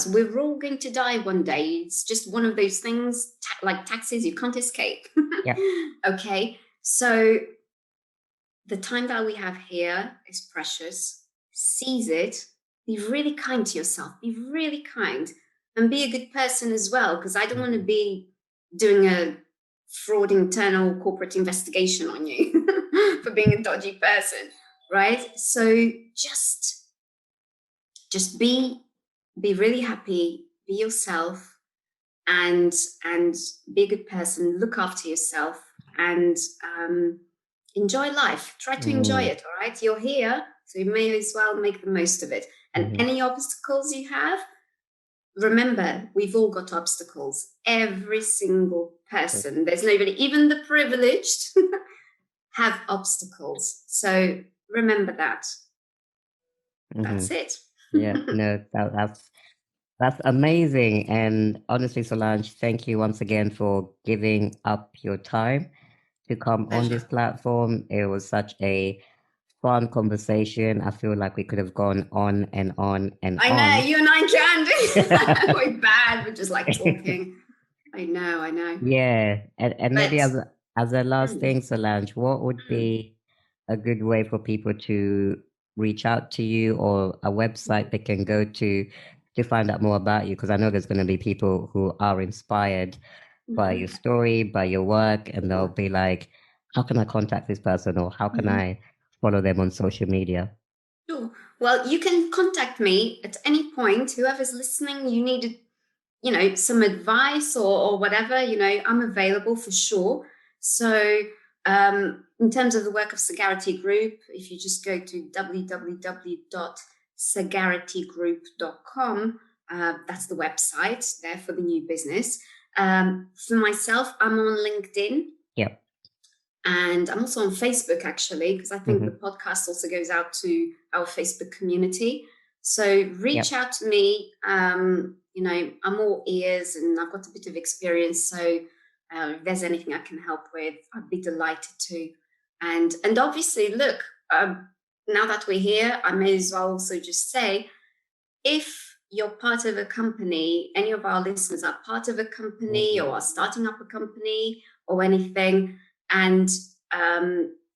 we're all going to die one day. It's just one of those things, like taxes, you can't escape. Okay. So the time that we have here is precious. Seize it. Be really kind to yourself. Be really kind and be a good person as well. Because I don't want to be doing a fraud internal corporate investigation on you for being a dodgy person. Right. So just be really happy, be yourself, and be a good person. Look after yourself and enjoy life. Try to enjoy it. All right. You're here, so you may as well make the most of it. And any obstacles you have, remember, we've all got obstacles. Every single person. There's nobody, even the privileged, have obstacles. So remember that. That's it. No, that's amazing. And honestly, Solange, thank you once again for giving up your time to come on this platform. It was such a fun conversation. I feel like we could have gone on and on and on. I know, you and I can. We're bad. We're just like talking. I know. Yeah. And maybe as a last thing, Solange, what would be a good way for people to reach out to you, or a website they can go to find out more about you? Because I know there's going to be people who are inspired by your story, by your work, and they'll be like, how can I contact this person, or how can I follow them on social media? Sure. Well, you can contact me at any point. Whoever's listening, you needed, some advice or whatever, I'm available for sure. So, in terms of the work of Sagarity Group, if you just go to www.sagaritygroup.com, that's the website there for the new business. For myself, I'm on LinkedIn. Yep. And I'm also on Facebook, actually, because I think the podcast also goes out to our Facebook community. So reach out to me. I'm all ears and I've got a bit of experience. So if there's anything I can help with, I'd be delighted to. And obviously, look, now that we're here, I may as well also just say, if you're part of a company, any of our listeners are part of a company or are starting up a company or anything, and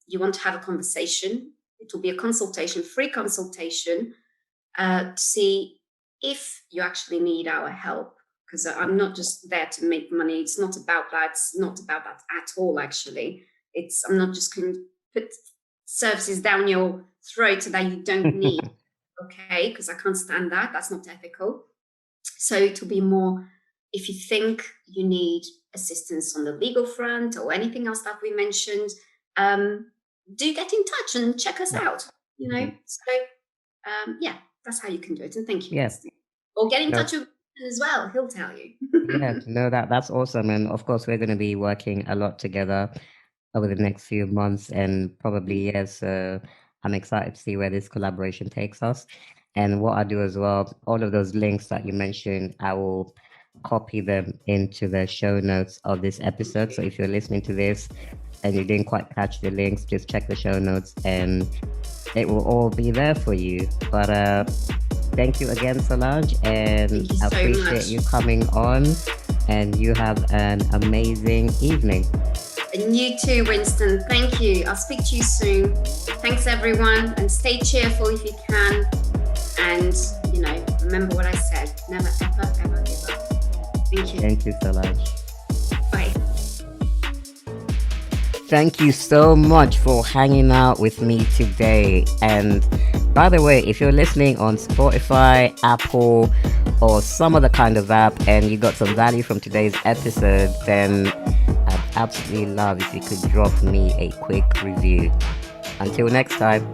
you want to have a conversation, it will be a consultation, free consultation, to see if you actually need our help. Because I'm not just there to make money. It's not about that. It's not about that at all, actually. I'm not just going to put services down your throat that you don't need, okay? Because I can't stand that. That's not ethical. So it will be more, if you think you need assistance on the legal front or anything else that we mentioned, do get in touch and check us out. So that's how you can do it. And thank you. Yes. Or get in touch with him as well. He'll tell you. That's awesome. And of course, we're going to be working a lot together over the next few months and probably years. So I'm excited to see where this collaboration takes us. And what I do as well, all of those links that you mentioned, I will copy them into the show notes of this episode. So if you're listening to this and you didn't quite catch the links, just check the show notes and it will all be there for you. But thank you again, Solange, and I appreciate you coming on, and you have an amazing evening. And you too, Winston. Thank you. I'll speak to you soon. Thanks, everyone, and stay cheerful if you can. And, remember what I said. Never, ever, ever give up. Thank you. Thank you, Solange. Bye. Thank you so much for hanging out with me today. And by the way, if you're listening on Spotify, Apple, or some other kind of app and you got some value from today's episode, then I'd absolutely love if you could drop me a quick review. Until next time.